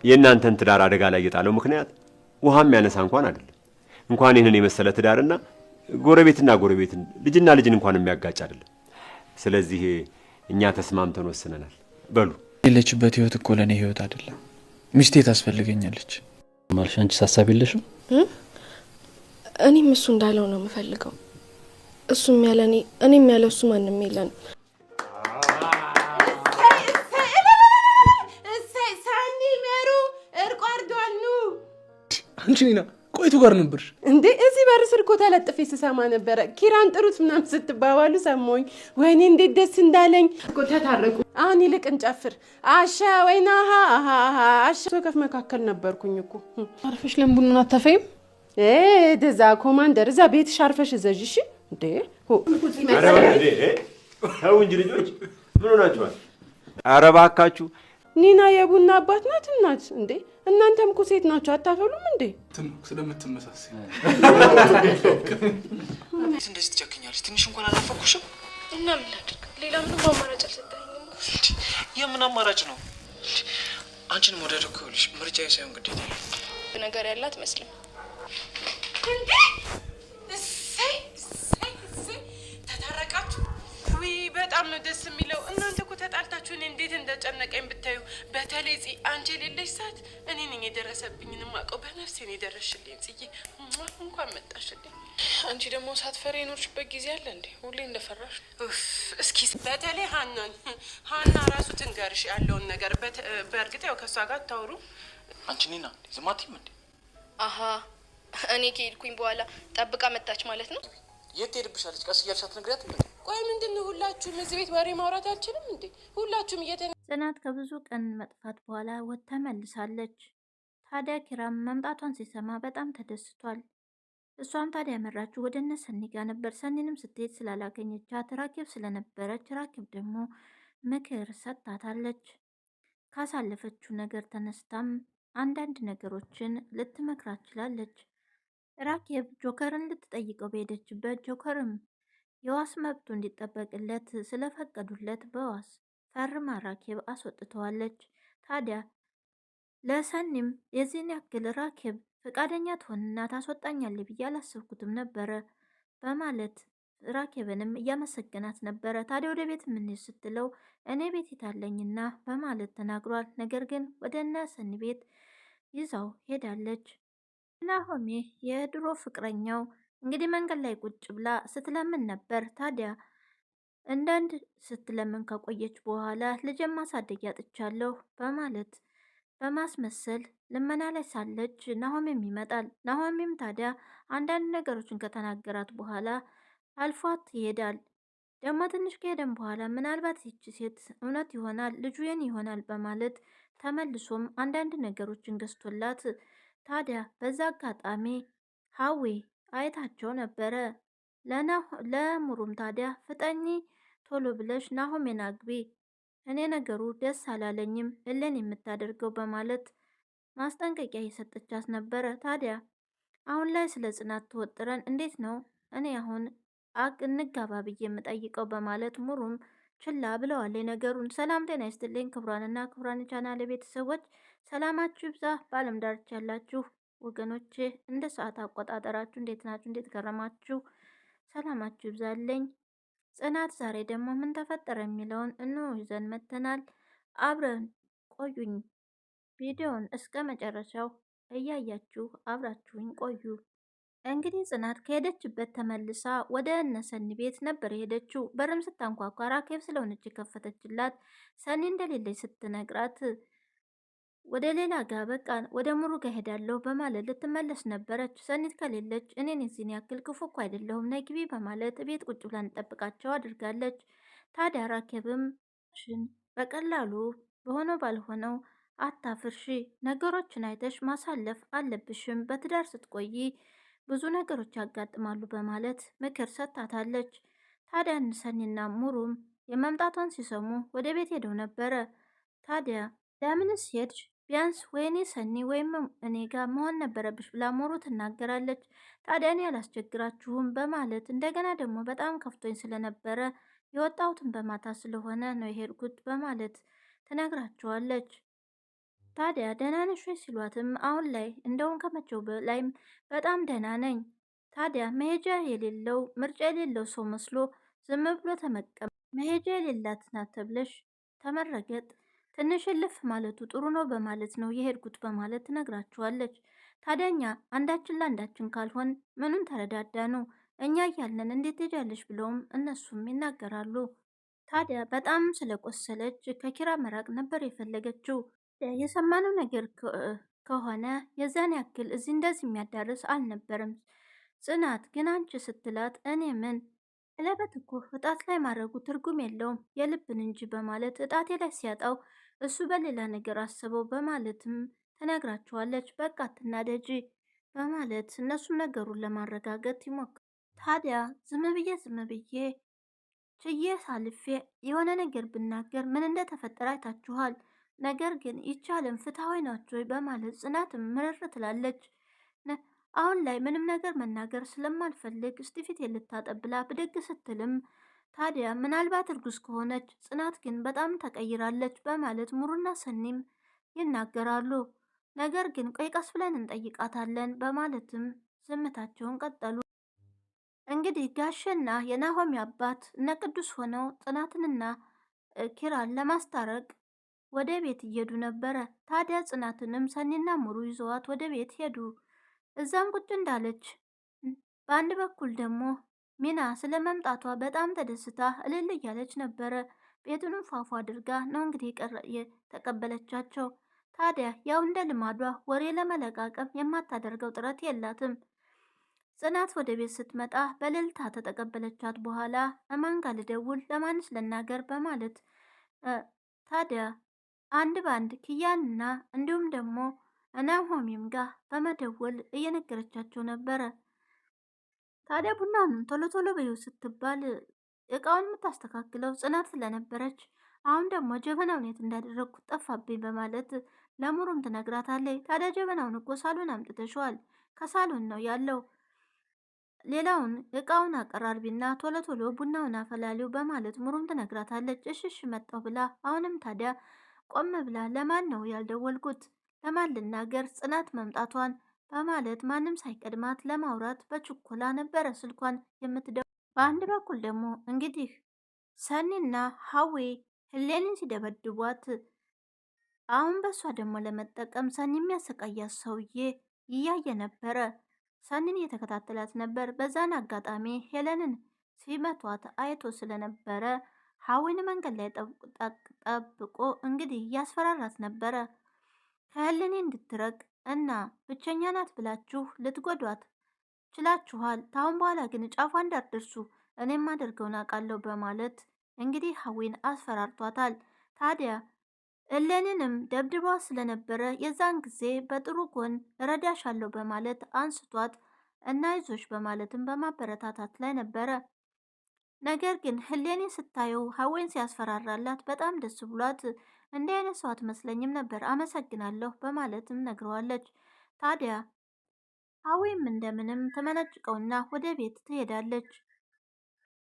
የእናንተን ትዳር አደጋ ላይ የጣለው ምክንያት ውሃም ያነሳ እንኳን አይደለም። እንኳን ይህንን የመሰለ ትዳርና ጎረቤትና ጎረቤትን ልጅና ልጅን እንኳን የሚያጋጭ አይደለም። ስለዚህ እኛ ተስማምተን ወስነናል። በሉ የለችበት ህይወት እኮ ለኔ ህይወት አይደለም። ሚስቴ ታስፈልገኛለች ማለሽ አንቺ ሐሳብ የለሽም? እኔም እሱ እንዳለው ነው የምፈልገው። እሱም ያለ እኔም ያለ እሱ ማንንም የለን። ሳኒ መሩ እርቋርዷሉ። አንቺ ኒና ቆይቱ ጋር ነበርሽ እንዴ? እዚህ በር ስር እኮ ተለጥፌ ስሰማ ነበረ። ኪራን ጥሩት ምናምን ስትባባሉ ሰማሁኝ። ወይኔ እንዴት ደስ እንዳለኝ እኮ። ተታረቁ። አሁን ይልቅ እንጨፍር። አሻ ወይና አሻ ከፍ መካከል ነበርኩኝ እኮ። አርፈሽ ለምቡኑን አታፈይም? ደዛ ኮማንደር እዛ ቤትሽ አርፈሽ እዘዥ። እሺ እንዴ ተው እንጂ ልጆች፣ ምን ሆናችኋል? ኧረ እባካችሁ። ኒና የቡና አባት ናት እናት። እንዴ እናንተም እኮ ሴት ናችሁ፣ አታፈሉም እንዴ? ስለምትመሳሰይ እንደዚህ ትጨክኛለሽ? ትንሽ እንኳን አላፈኩሽም? እና ምን ላድርግ? ሌላ ምንም አማራጭ አልሰጠኝም። የምን አማራጭ ነው? አንቺን መውደድ እኮ ይኸውልሽ ምርጫዬ ሳይሆን ግዴታ ነገር ያላት መስለም እንዴ እሰይ ተታረቃችሁ? ውይ በጣም ነው ደስ የሚለው። እናንተ እኮ ተጣልታችሁ እኔ እንዴት እንደጨነቀኝ ብታዩ። በተለይ አንቺ የሌለሽ ሰዓት እኔ ነኝ የደረሰብኝን የማውቀው። በነፍሴ ነው የደረስሽልኝ ጽዬ፣ እንኳን መጣሽልኝ። አንቺ ደግሞ ሳትፈሪ የኖርሽበት ጊዜ አለ እንዴ? ሁሌ እንደፈራሽ። እስኪ በተለይ ሀና ራሱ ትንገርሽ ያለውን ነገር። በእርግጥ ያው ከእሷ ጋር ታውሩ። አንቺ ኒና ዝም አትይም እንዴ? አሀ እኔ ከሄድኩኝ በኋላ ጠብቃ መጣች ማለት ነው። የት ትሄድብሻለች? ቀስ እያልሽ አትነግሪያትም እንዴ? ቆይ ምንድን ነው ሁላችሁም እዚህ ቤት ወሬ ማውራት አልችልም እንዴ? ሁላችሁም ጽናት ከብዙ ቀን መጥፋት በኋላ ወጥታ መልሳለች። ታዲያ ኪራም መምጣቷን ሲሰማ በጣም ተደስቷል። እሷም ታዲያ ያመራችሁ ወደ እነ ሰኒ ጋር ነበር። ሰኒንም ስትሄድ ስላላገኘቻት ራኬብ ስለነበረች ራኬብ ደግሞ ምክር ሰጥታታለች። ካሳለፈችው ነገር ተነስታም አንዳንድ ነገሮችን ልትመክራት ችላለች። ራኬብ ጆከርን ልትጠይቀው በሄደችበት ጆከርም የዋስ መብቱ እንዲጠበቅለት ስለፈቀዱለት በዋስ ፈርማ ራኬብ አስወጥተዋለች። ታዲያ ለሰኒም የዚህን ያክል ራኬብ ፈቃደኛ ትሆንና ታስወጣኛለች ብዬ አላሰብኩትም ነበረ በማለት ራኬብንም እያመሰገናት ነበረ። ታዲያ ወደ ቤት የምንሄድ ስትለው እኔ ቤት የታለኝና በማለት ተናግሯል። ነገር ግን ወደ እነ ሰኒ ቤት ይዛው ሄዳለች። ናሆሜ የድሮ ፍቅረኛው እንግዲህ መንገድ ላይ ቁጭ ብላ ስትለምን ነበር። ታዲያ አንዳንድ ስትለምን ከቆየች በኋላ ልጅን ማሳደግ ያጥቻለሁ በማለት በማስመሰል ልመና ላይ ሳለች ናሆሜም ይመጣል። ናሆሜም ታዲያ አንዳንድ ነገሮችን ከተናገራት በኋላ አልፏት ይሄዳል። ደግሞ ትንሽ ከሄደም በኋላ ምናልባት ይቺ ሴት እውነት ይሆናል ልጁ የኔ ይሆናል በማለት ተመልሶም አንዳንድ ነገሮችን ገዝቶላት ታዲያ በዛ አጋጣሚ ሀዌ አይታቸው ነበረ። ለሙሩም ታዲያ ፍጠኝ ቶሎ ብለሽ ናሆሜን አግቢ፣ እኔ ነገሩ ደስ አላለኝም እለን የምታደርገው በማለት ማስጠንቀቂያ እየሰጠቻት ነበረ። ታዲያ አሁን ላይ ስለ ጽናት ተወጥረን እንዴት ነው እኔ አሁን እንጋባ ብዬ የምጠይቀው በማለት ሙሩም ችላ ብለዋል ነገሩን። ሰላም ጤና ይስጥልኝ ክቡራንና ክቡራን ቻናል ቤተሰቦች ሰላማችሁ ይብዛ። በዓለም ዳርቻ ያላችሁ ወገኖቼ እንደ ሰዓት አቆጣጠራችሁ እንዴት ናችሁ? እንዴት ከረማችሁ? ሰላማችሁ ይብዛልኝ። ጽናት ዛሬ ደግሞ ምን ተፈጠረ የሚለውን እንሆ ይዘን መጥተናል። አብረን ቆዩኝ። ቪዲዮውን እስከ መጨረሻው እያያችሁ አብራችሁኝ ቆዩ። እንግዲህ ጽናት ከሄደችበት ተመልሳ ወደ እነ ሰኒ ቤት ነበር የሄደችው። በርም ስታንኳኳ ራኬብ ስለሆነች የከፈተችላት ሰኒ እንደሌለች ስትነግራት ወደ ሌላ ጋር በቃ ወደ ሙሩ ጋር ሄዳለሁ በማለት ልትመለስ ነበረች። ሰኒት ከሌለች እኔን የዚህን ያክል ክፉ እኮ አይደለሁም ነይ ግቢ በማለት ቤት ቁጭ ብላ እንጠብቃቸው አድርጋለች። ታዲያ ራኬብም በቀላሉ በሆነው ባልሆነው አታፍርሺ፣ ነገሮችን አይተሽ ማሳለፍ አለብሽም፣ በትዳር ስትቆይ ብዙ ነገሮች ያጋጥማሉ በማለት ምክር ሰጥታታለች። ታዲያ ሰኒና ሙሩም የመምጣቷን ሲሰሙ ወደ ቤት ሄደው ነበረ። ታዲያ ለምንስ ሄድሽ? ቢያንስ ወይኔ ሰኒ ወይም እኔ ጋር መሆን ነበረብሽ ብላ ሙሩ ትናገራለች። ታዲያ እኔ አላስቸግራችሁም በማለት እንደገና ደግሞ በጣም ከፍቶኝ ስለነበረ የወጣሁትን በማታ ስለሆነ ነው የሄድኩት በማለት ትነግራቸዋለች። ታዲያ ደህና ነሽ ወይ ሲሏትም አሁን ላይ እንደውም ከመቼው በላይም በጣም ደህና ነኝ። ታዲያ መሄጃ የሌለው ምርጫ የሌለው ሰው መስሎ ዝም ብሎ ተመቀም መሄጃ የሌላት ናት ተብለሽ ተመረገጥ ትንሽ እልፍ ማለቱ ጥሩ ነው በማለት ነው የሄድኩት በማለት ትነግራችኋለች። ታዲያ እኛ አንዳችን ለአንዳችን ካልሆን ምኑን ተረዳዳ ነው እኛ እያለን እንዴት ሄጃለሽ ብለውም እነሱም ይናገራሉ። ታዲያ በጣም ስለቆሰለች ከኪራ መራቅ ነበር የፈለገችው። የሰማነው ነገር ከሆነ የዛን ያክል እዚህ እንደዚህ የሚያዳርስ አልነበረም። ጽናት ግን አንቺ ስትላት እኔ ምን ቀለበት እኮ እጣት ላይ ማድረጉ ትርጉም የለውም የልብን እንጂ በማለት እጣቴ ላይ ሲያጣው እሱ በሌላ ነገር አስበው በማለትም ትነግራቸዋለች። በቃ አትናደጂ በማለት እነሱም ነገሩን ለማረጋገጥ ይሞክራል። ታዲያ ዝም ብዬ ችዬ ሳልፌ የሆነ ነገር ብናገር ምን እንደተፈጠረ አይታችኋል። ነገር ግን ይቻለም ፍትሐዊ ናቸው በማለት ጽናትም ምርር ትላለች። አሁን ላይ ምንም ነገር መናገር ስለማልፈልግ እስቲ ፊቴን ልታጠብ ብላ ብድግ ስትልም ታዲያ ምናልባት እርጉዝ ከሆነች ጽናት ግን በጣም ተቀይራለች በማለት ሙሩና ሰኒም ይናገራሉ። ነገር ግን ቆይ ቀስ ብለን እንጠይቃታለን በማለትም ዝምታቸውን ቀጠሉ። እንግዲህ ጋሸና የናሆሚ አባት እነ ቅዱስ ሆነው ጽናትንና ኪራን ለማስታረቅ ወደ ቤት እየሄዱ ነበረ። ታዲያ ጽናትንም ሰኒና ሙሩ ይዘዋት ወደ ቤት ሄዱ። እዛም ቁጭ እንዳለች በአንድ በኩል ደግሞ ሚና ስለ መምጣቷ በጣም ተደስታ እልል እያለች ነበረ። ቤቱንም ፏፏ አድርጋ ነው እንግዲህ የተቀበለቻቸው። ታዲያ ያው እንደ ልማዷ ወሬ ለመለቃቀም የማታደርገው ጥረት የላትም። ጽናት ወደ ቤት ስትመጣ በእልልታ ተቀበለቻት። በኋላ እማን ጋር ልደውል ለማንስ ልናገር በማለት ታዲያ አንድ ባንድ ኪያንና እንዲሁም ደግሞ ናሆሚም ጋር በመደወል እየነገረቻቸው ነበረ። ታዲያ ቡናውንም ቶሎ ቶሎ በይው ስትባል እቃውን የምታስተካክለው ጽናት ስለነበረች አሁን ደግሞ ጀበናውን የት እንዳደረግኩት ጠፋብኝ በማለት ለሙሩም ትነግራታለች። ታዲያ ጀበናውን እኮ ሳሎን አምጥተሸዋል፣ ከሳሎን ነው ያለው፣ ሌላውን እቃውን አቀራርቢና ቶሎ ቶሎ ቡናውን አፈላሊው በማለት ሙሩም ትነግራታለች። እሽሽ መጣሁ ብላ አሁንም ታዲያ ቆም ብላ ለማን ነው ያልደወልኩት? ለማን ልናገር ጽናት መምጣቷን በማለት ማንም ሳይቀድማት ለማውራት በችኮላ ነበረ ስልኳን የምትደው። በአንድ በኩል ደግሞ እንግዲህ ሰኒና ሀዌ ህሌንን ሲደበድቧት አሁን በሷ ደግሞ ለመጠቀም ሰኒ የሚያሰቃያት ሰውዬ እያየ ነበረ። ሰኒን እየተከታተላት ነበር። በዛን አጋጣሚ ሄለንን ሲመቷት አይቶ ስለነበረ ሀዊን መንገድ ላይ ጠብቆ እንግዲህ እያስፈራራት ነበረ። ከህልኔ እንድትረቅ እና ብቸኛ ናት ብላችሁ ልትጎዷት ችላችኋል። ታሁን በኋላ ግን ጫፏ እንዳትደርሱ እኔም አደርገውን አውቃለሁ በማለት እንግዲህ ሀዊን አስፈራርቷታል። ታዲያ እሌንንም ደብድባ ስለነበረ የዛን ጊዜ በጥሩ ጎን እረዳሻለሁ በማለት አንስቷት እና ይዞሽ በማለትም በማበረታታት ላይ ነበረ። ነገር ግን ህሌኔ ስታየው ሀዌን ሲያስፈራራላት በጣም ደስ ብሏት እንዲህ አይነት ሰው አትመስለኝም ነበር አመሰግናለሁ በማለትም ነግረዋለች። ታዲያ ሀዌም እንደምንም ተመነጭቀውና ወደ ቤት ትሄዳለች።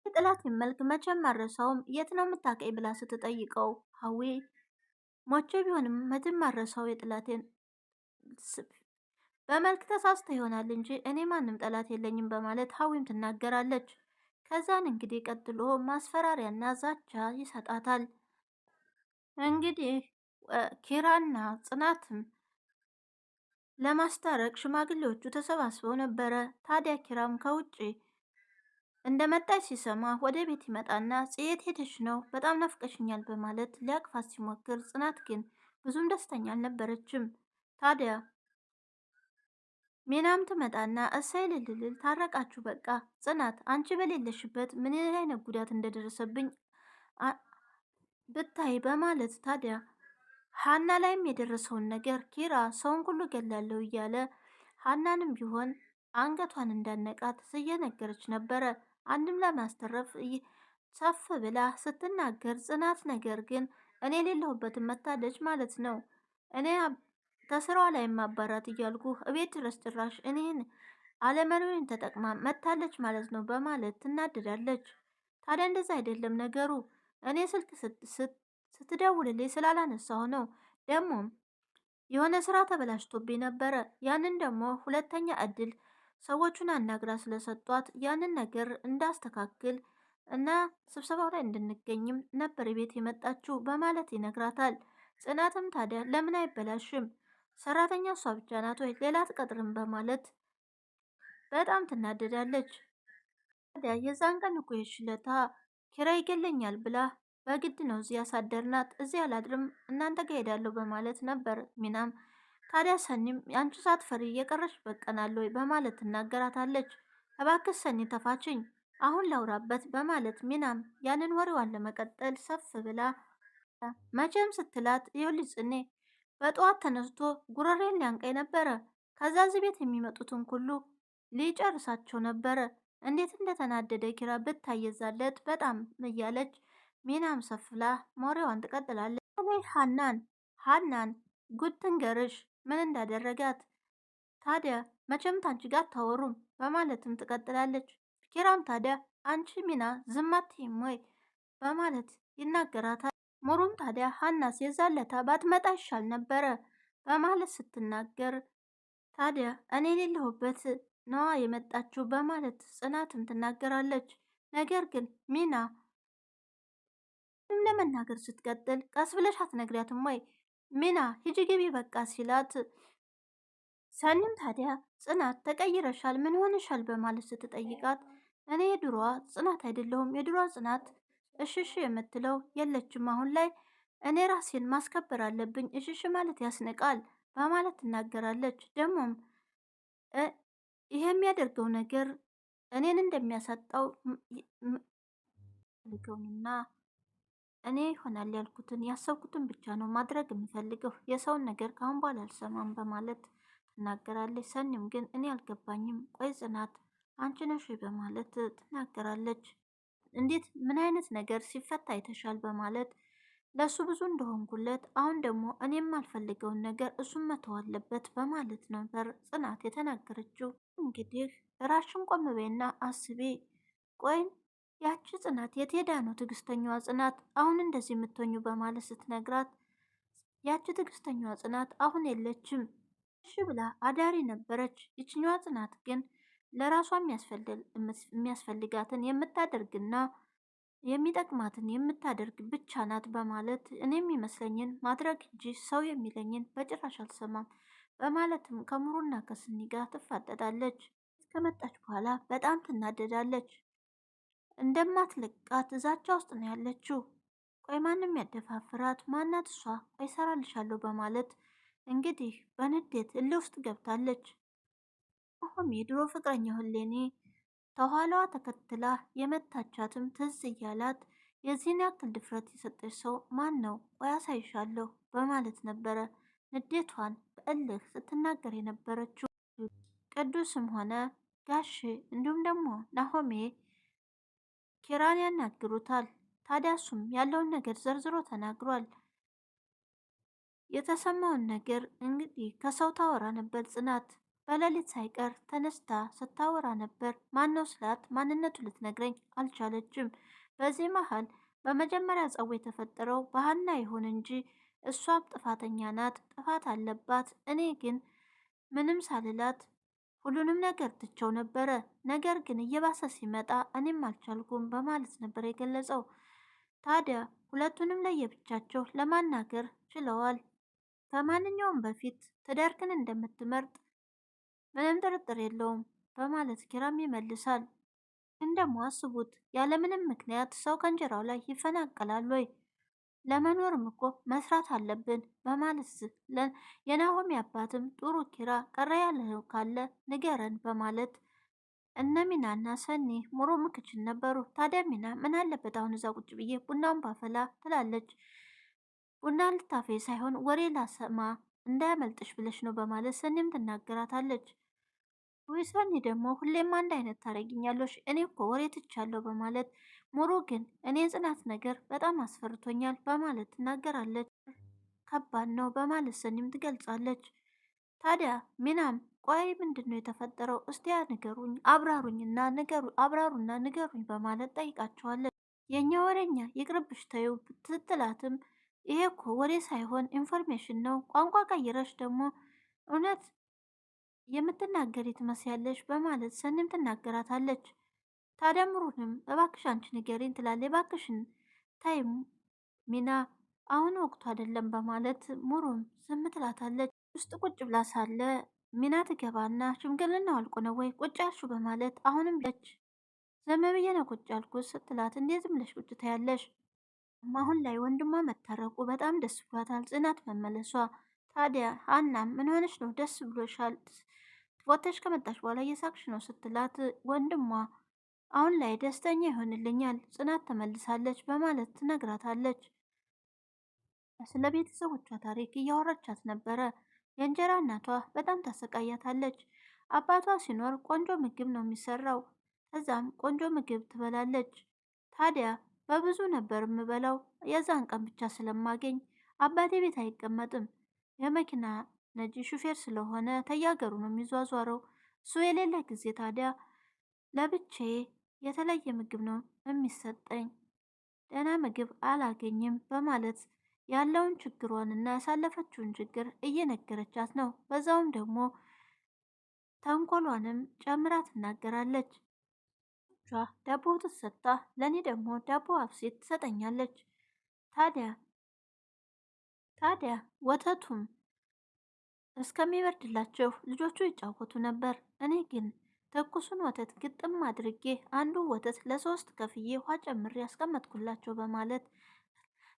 የጥላት መልክ መቼም አረሳውም የት ነው የምታቀኝ ብላ ስትጠይቀው ሀዌ ሞቼ ቢሆንም መቼም አረሳው የጥላቴን በመልክ ተሳስተ ይሆናል እንጂ እኔ ማንም ጠላት የለኝም በማለት ሀዊም ትናገራለች። ከዛን እንግዲህ ቀጥሎ ማስፈራሪያና ዛቻ ይሰጣታል። እንግዲህ ኪራና ጽናትም ለማስታረቅ ሽማግሌዎቹ ተሰባስበው ነበረ። ታዲያ ኪራም ከውጭ እንደመጣች ሲሰማ ወደ ቤት ይመጣና ጽየት ሄደች ነው በጣም ናፍቀሽኛል በማለት ሊያቅፋት ሲሞክር ጽናት ግን ብዙም ደስተኛ አልነበረችም። ታዲያ ሚናም ትመጣና እሰይ ልልልል ታረቃችሁ በቃ ጽናት አንቺ በሌለሽበት ምን አይነት ጉዳት እንደደረሰብኝ ብታይ በማለት ታዲያ ሀና ላይም የደረሰውን ነገር ኪራ ሰውን ሁሉ ገላለሁ እያለ ሀናንም ቢሆን አንገቷን እንዳነቃት እየነገረች ነበረ። አንድም ለማስተረፍ ሰፍ ብላ ስትናገር ጽናት ነገር ግን እኔ የሌለሁበትን መታደች ማለት ነው እኔ ከስራዋ ላይ ማባራት እያልኩ እቤት ድረስ ጭራሽ እኔን አለመሪውን ተጠቅማ መታለች ማለት ነው በማለት ትናደዳለች። ታዲያ እንደዛ አይደለም ነገሩ እኔ ስልክ ስትደውልልኝ ስላላነሳሁ ነው። ደግሞም የሆነ ስራ ተበላሽቶብኝ ነበረ። ያንን ደግሞ ሁለተኛ እድል ሰዎቹን አናግራ ስለሰጧት ያንን ነገር እንዳስተካክል እና ስብሰባው ላይ እንድንገኝም ነበር ቤት የመጣችው በማለት ይነግራታል። ጽናትም ታዲያ ለምን አይበላሽም? ሰራተኛ እሷ ብቻ ናት ወይ? ሌላ አትቀጥርም? በማለት በጣም ትናደዳለች። ታዲያ የዛን ቀን እኮ የሽለታ ኪራይ ይገለኛል ብላ በግድ ነው እዚህ ያሳደርናት። እዚህ አላድርም እናንተ ጋር ሄዳለሁ በማለት ነበር ሚናም። ታዲያ ሰኒም አንቺ ሳትፈሪ የቀረሽ በቀናል ወይ በማለት ትናገራታለች። እባክሽ ሰኒ ተፋችኝ አሁን ላውራበት በማለት ሚናም ያንን ወሬዋን ለመቀጠል ሰፍ ብላ መቼም ስትላት ይኸውልሽ ጽኔ በጠዋት ተነስቶ ጉረሬን ሊያንቀኝ ነበረ። ከዛ እዚህ ቤት የሚመጡትን ሁሉ ሊጨርሳቸው ነበረ። እንዴት እንደተናደደ ኪራ ብታየዛለት በጣም እያለች ሚናም ሰፍላ ሞሪዋን ትቀጥላለች። ሀናን ጉድ ትንገርሽ ምን እንዳደረጋት ታዲያ መቼም ታንቺ ጋር አታወሩም በማለትም ትቀጥላለች። ኪራም ታዲያ አንቺ ሚና ዝም አትይም ወይ በማለት ይናገራታል። ሙሩም ታዲያ ሀናስ የዛለታ ባትመጣ ይሻል ነበረ በማለት ስትናገር ታዲያ እኔ የሌለሁበት ነዋ የመጣችው በማለት ጽናትም ትናገራለች። ነገር ግን ሚና ለመናገር ስትቀጥል ቀስ ብለሽ አትነግሪያትም ወይ ሚና ሂጂ ግቢ በቃ ሲላት፣ ሰኒም ታዲያ ጽናት ተቀይረሻል ምን ሆነሻል በማለት ስትጠይቃት እኔ የድሮዋ ጽናት አይደለሁም የድሮዋ ጽናት እሽሽ የምትለው የለችም አሁን ላይ እኔ ራሴን ማስከበር አለብኝ እሽሽ ማለት ያስንቃል በማለት ትናገራለች። ደግሞም ይሄ የሚያደርገው ነገር እኔን እንደሚያሳጣው ልገውንና እኔ ይሆናል ያልኩትን ያሰብኩትን ብቻ ነው ማድረግ የምፈልገው የሰውን ነገር ካሁን በኋላ አልሰማም በማለት ትናገራለች። ሰኒም ግን እኔ አልገባኝም ቆይ ጽናት አንቺ ነሽ በማለት ትናገራለች። እንዴት ምን አይነት ነገር ሲፈታ አይተሻል በማለት ለሱ ብዙ እንደሆንኩለት አሁን ደግሞ እኔ የማልፈልገውን ነገር እሱም መተው አለበት በማለት ነበር ጽናት የተናገረችው። እንግዲህ ራሽን ቆም በይና አስቤ ቆይን ያቺ ጽናት የት ሄዳ ነው ትዕግስተኛዋ ጽናት አሁን እንደዚህ የምትሆኙ በማለት ስትነግራት ያቺ ትዕግስተኛዋ ጽናት አሁን የለችም እሺ ብላ አዳሪ ነበረች። ይችኛዋ ጽናት ግን ለራሷ የሚያስፈልጋትን የምታደርግና የሚጠቅማትን የምታደርግ ብቻ ናት በማለት እኔ የሚመስለኝን ማድረግ እንጂ ሰው የሚለኝን በጭራሽ አልሰማም በማለትም ከምሩና ከስኒ ጋር ትፋጠጣለች። ከመጣች በኋላ በጣም ትናደዳለች። እንደማትለቃት እዛቻ ውስጥ ነው ያለችው። ቆይ ማንም ያደፋፍራት ማናት እሷ? ቆይ ሰራልሻለሁ በማለት እንግዲህ በንዴት እልህ ውስጥ ገብታለች። አሁን የድሮ ፍቅረኛ ህሌኔ ተኋላዋ ተከትላ የመታቻትም ትዝ እያላት የዚህን ያክል ድፍረት የሰጠች ሰው ማን ነው? ቆይ አሳይሻለሁ በማለት ነበረ ንዴቷን በእልህ ስትናገር የነበረችው። ቅዱስም ሆነ ጋሼ እንዲሁም ደግሞ ናሆሜ ኪራን ያናግሩታል። ታዲያ እሱም ያለውን ነገር ዘርዝሮ ተናግሯል። የተሰማውን ነገር እንግዲህ ከሰው ታወራ ነበር ጽናት በሌሊት ሳይቀር ተነስታ ስታወራ ነበር። ማነው ስላት ማንነቱ ልትነግረኝ አልቻለችም። በዚህ መሀል በመጀመሪያ ጸቡ የተፈጠረው በሀና ይሁን እንጂ እሷም ጥፋተኛ ናት፣ ጥፋት አለባት። እኔ ግን ምንም ሳልላት ሁሉንም ነገር ትቸው ነበረ። ነገር ግን እየባሰ ሲመጣ እኔም አልቻልኩም በማለት ነበር የገለጸው። ታዲያ ሁለቱንም ለየብቻቸው ለማናገር ችለዋል። ከማንኛውም በፊት ትዳርክን እንደምትመርጥ ምንም ጥርጥር የለውም በማለት ኪራም ይመልሳል። ግን ደግሞ አስቡት ያለምንም ምክንያት ሰው ከእንጀራው ላይ ይፈናቀላል ወይ? ለመኖርም እኮ መስራት አለብን በማለት የናሆሚ አባትም ጥሩ ኪራ ቀረ ያለው ካለ ንገረን በማለት እነ ሚናና ሰኒ ሙሩ ምክችን ነበሩ። ታዲያ ሚና ምን አለበት አሁን እዛ ቁጭ ብዬ ቡናውን ባፈላ ትላለች። ቡና ልታፌ ሳይሆን ወሬ ላሰማ እንዳያመልጥሽ ብለሽ ነው በማለት ሰኒም ትናገራታለች። ወይ ሰኒ ደግሞ ሁሌም አንድ አይነት ታረጊኛለሽ እኔ እኮ ወሬ ትቻለሁ በማለት ሙሩ ግን እኔ ጽናት ነገር በጣም አስፈርቶኛል በማለት ትናገራለች። ከባድ ነው በማለት ሰኒም ትገልጻለች። ታዲያ ሚናም ቆይ ምንድን ነው የተፈጠረው እስቲ ንገሩኝ አብራሩኝና አብራሩና ንገሩኝ በማለት ጠይቃቸዋለች። የእኛ ወሬኛ ይቅርብሽ ተይው ስትላትም ይሄ እኮ ወሬ ሳይሆን ኢንፎርሜሽን ነው። ቋንቋ ቀይረሽ ደግሞ እውነት የምትናገሪ ትመስያለሽ በማለት ሰኒም ትናገራታለች። ታዲያ ምሩንም እባክሽ አንቺ ንገሪኝ ትላለች። እባክሽን ታይም ሚና አሁን ወቅቱ አይደለም በማለት ሙሩም ዝም ትላታለች። ውስጥ ቁጭ ብላ ሳለ ሚና ትገባና ሽምግልናው አልቆ ነው ወይ ቁጭ ያልሽው በማለት አሁንም ለች ዝም ብዬ ነው ቁጭ ያልኩት ስትላት እንዴ ዝም ብለሽ ቁጭ ታያለሽ? አሁን ላይ ወንድሟ መታረቁ በጣም ደስ ብሏታል፣ ጽናት መመለሷ። ታዲያ ሀናም ምን ሆነሽ ነው ደስ ብሎሻል? ወተሽ ከመጣሽ በኋላ እየሳቅሽ ነው ስትላት ወንድሟ አሁን ላይ ደስተኛ ይሆንልኛል፣ ጽናት ተመልሳለች በማለት ትነግራታለች። ስለ ቤተሰቦቿ ታሪክ እያወራቻት ነበረ። የእንጀራ እናቷ በጣም ታሰቃያታለች። አባቷ ሲኖር ቆንጆ ምግብ ነው የሚሰራው። ከዛም ቆንጆ ምግብ ትበላለች። ታዲያ በብዙ ነበር የምበላው፣ የዛን ቀን ብቻ ስለማገኝ አባቴ ቤት አይቀመጥም። የመኪና ነጂ ሹፌር ስለሆነ ተያገሩ ነው የሚዟዟረው። እሱ የሌለ ጊዜ ታዲያ ለብቻዬ የተለየ ምግብ ነው የሚሰጠኝ፣ ደህና ምግብ አላገኝም በማለት ያለውን ችግሯንና ያሳለፈችውን ችግር እየነገረቻት ነው። በዛውም ደግሞ ተንኮሏንም ጨምራ ትናገራለች። ዳቦ ትሰጣ፣ ለእኔ ደግሞ ዳቦ አብሴት ትሰጠኛለች። ታዲያ ወተቱም እስከሚበርድላቸው ልጆቹ ይጫወቱ ነበር። እኔ ግን ትኩሱን ወተት ግጥም አድርጌ አንዱ ወተት ለሶስት ከፍዬ ውሃ ጨምሬ ያስቀመጥኩላቸው በማለት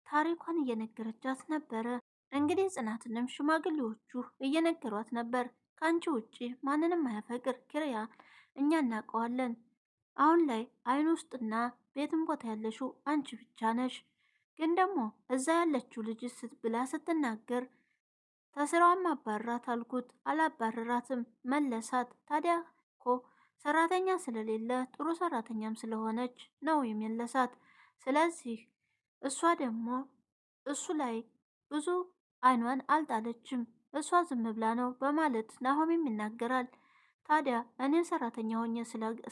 ታሪኳን እየነገረቻት ነበረ። እንግዲህ ጽናትንም ሽማግሌዎቹ እየነገሯት ነበር። ከአንቺ ውጪ ማንንም አያፈቅር ኪሪያ፣ እኛ እናውቀዋለን። አሁን ላይ አይን ውስጥና ቤትም ቦታ ያለሽው አንቺ ብቻ ነሽ። ግን ደግሞ እዛ ያለችው ልጅ ብላ ስትናገር ተስራዋም አባራት አልኩት። አላባረራትም መለሳት። ታዲያ እኮ ሰራተኛ ስለሌለ ጥሩ ሰራተኛም ስለሆነች ነው የመለሳት። ስለዚህ እሷ ደግሞ እሱ ላይ ብዙ አይኗን አልጣለችም። እሷ ዝም ብላ ነው በማለት ናሆሚም ይናገራል። ታዲያ እኔን ሰራተኛ ሆኜ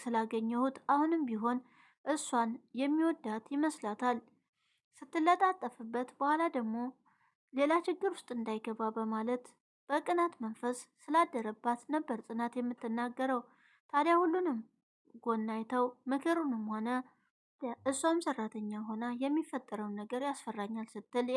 ስላገኘሁት አሁንም ቢሆን እሷን የሚወዳት ይመስላታል። ስትለጣጠፍበት በኋላ ደግሞ ሌላ ችግር ውስጥ እንዳይገባ በማለት በቅናት መንፈስ ስላደረባት ነበር ጽናት የምትናገረው። ታዲያ ሁሉንም ጎን አይተው ምክሩንም ሆነ እሷም ሰራተኛ ሆና የሚፈጠረውን ነገር ያስፈራኛል ስትል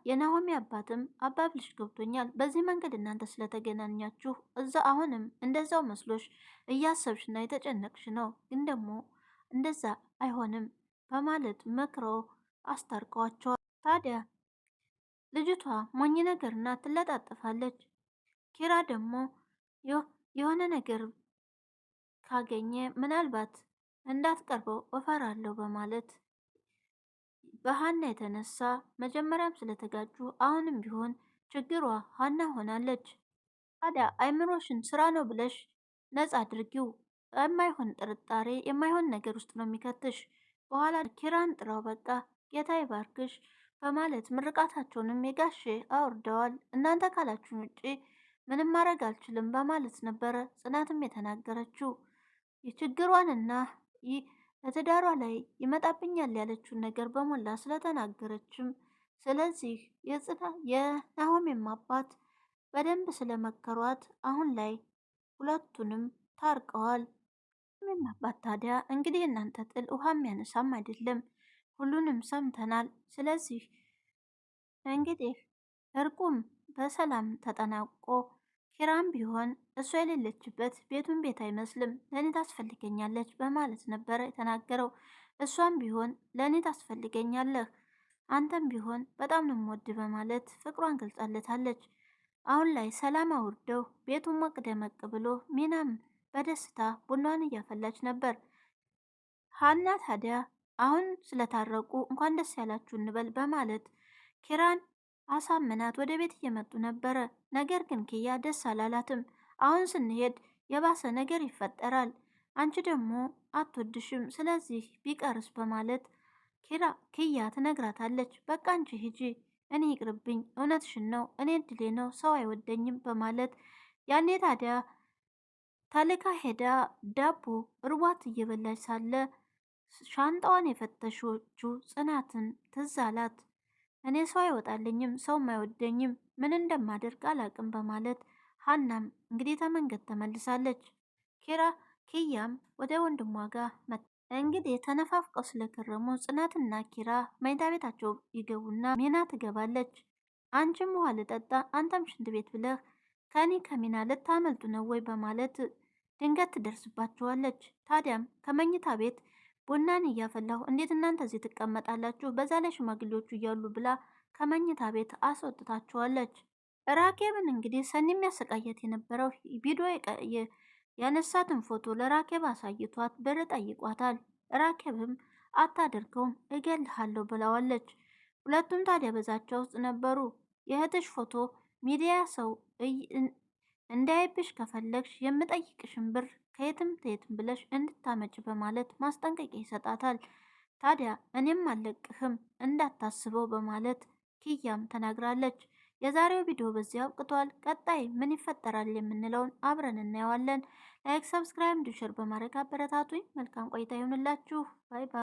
የናሆሚ አባትም አባብልሽ ገብቶኛል፣ በዚህ መንገድ እናንተ ስለተገናኛችሁ እዛ አሁንም እንደዛው መስሎሽ እያሰብሽና የተጨነቅሽ ነው፣ ግን ደግሞ እንደዛ አይሆንም በማለት መክረው አስታርቀዋቸዋል። ታዲያ ልጅቷ ሞኝ ነገርና ትለጣጠፋለች። ኪራ ደግሞ የሆነ ነገር ካገኘ ምናልባት እንዳትቀርበው እፈራለሁ በማለት በሀና የተነሳ መጀመሪያም ስለተጋጩ አሁንም ቢሆን ችግሯ ሀና ሆናለች። ታዲያ አይምሮሽን ስራ ነው ብለሽ ነጻ አድርጊው፣ የማይሆን ጥርጣሬ የማይሆን ነገር ውስጥ ነው የሚከትሽ። በኋላ ኪራን ጥራው በቃ ጌታ ይባርክሽ በማለት ምርቃታቸውንም የጋሼ አውርደዋል። እናንተ ካላችሁን ውጪ ምንም ማድረግ አልችልም በማለት ነበረ ጽናትም የተናገረችው የችግሯንና በትዳሯ ላይ ይመጣብኛል ያለችውን ነገር በሞላ ስለተናገረችም፣ ስለዚህ የናሆሜም አባት በደንብ ስለመከሯት አሁን ላይ ሁለቱንም ታርቀዋል። ናሆሜም አባት ታዲያ እንግዲህ እናንተ ጥል ውሃ የሚያነሳም አይደለም፣ ሁሉንም ሰምተናል። ስለዚህ እንግዲህ እርቁም በሰላም ተጠናቆ ኪራም ቢሆን እሷ የሌለችበት ቤቱን ቤት አይመስልም፣ ለእኔ ታስፈልገኛለች በማለት ነበረ የተናገረው። እሷም ቢሆን ለእኔ ታስፈልገኛለህ፣ አንተም ቢሆን በጣም ነው የምወድ በማለት ፍቅሯን ገልጻለታለች። አሁን ላይ ሰላም አውርደው ቤቱን ሞቅ ደመቅ ብሎ ሚናም በደስታ ቡናዋን እያፈላች ነበር። ሀና ታዲያ አሁን ስለታረቁ እንኳን ደስ ያላችሁ እንበል በማለት ኪራን አሳምናት ወደ ቤት እየመጡ ነበረ። ነገር ግን ኪያ ደስ አላላትም። አሁን ስንሄድ የባሰ ነገር ይፈጠራል፣ አንቺ ደግሞ አትወድሽም፣ ስለዚህ ቢቀርስ በማለት ኪያ ትነግራታለች። በቃ አንቺ ሂጂ፣ እኔ ይቅርብኝ፣ እውነትሽን ነው፣ እኔ እድሌ ነው፣ ሰው አይወደኝም በማለት ያኔ ታዲያ ተልካ ሄዳ ዳቦ እርቧት እየበላች ሳለ ሻንጣዋን የፈተሾቹ ጽናትን ትዝ አላት። እኔ ሰው አይወጣልኝም፣ ሰውም አይወደኝም፣ ምን እንደማደርግ አላቅም በማለት ሀናም እንግዲህ ተመንገድ ተመልሳለች። ኪያም ወደ ወንድሟ ጋር እንግዲህ ተነፋፍቀው ስለከረሙ ጽናትና ኪራ መኝታ ቤታቸው ይገቡና ሚና ትገባለች። አንቺም ውሃ ልጠጣ አንተም ሽንት ቤት ብለህ ከሚና ልታመልጡ ነው ወይ በማለት ድንገት ትደርስባቸዋለች። ታዲያም ከመኝታ ቤት ቡናን እያፈላሁ እንዴት እናንተ እዚህ ትቀመጣላችሁ? በዛ ላይ ሽማግሌዎቹ እያሉ ብላ ከመኝታ ቤት አስወጥታቸዋለች። ራኬብን እንግዲህ ሰኒ የሚያሰቃየት የነበረው ቪዲዮ ያነሳትን ፎቶ ለራኬብ አሳይቷት ብር ጠይቋታል። ራኬብም አታደርገውም እገልሃለሁ ብለዋለች። ሁለቱም ታዲያ በዛቸው ውስጥ ነበሩ። የእህትሽ ፎቶ ሚዲያ ሰው እንዳይብሽ ከፈለግሽ የምጠይቅሽን ብር ከየትም ተየትም ብለሽ እንድታመጭ በማለት ማስጠንቀቂያ ይሰጣታል። ታዲያ እኔም አልለቅህም እንዳታስበው በማለት ኪያም ተናግራለች። የዛሬው ቪዲዮ በዚህ አብቅቷል። ቀጣይ ምን ይፈጠራል የምንለውን አብረን እናየዋለን። ላይክ፣ ሰብስክራይብ፣ ሼር በማድረግ አበረታቱኝ። መልካም ቆይታ ይሁንላችሁ። ባይ ባይ።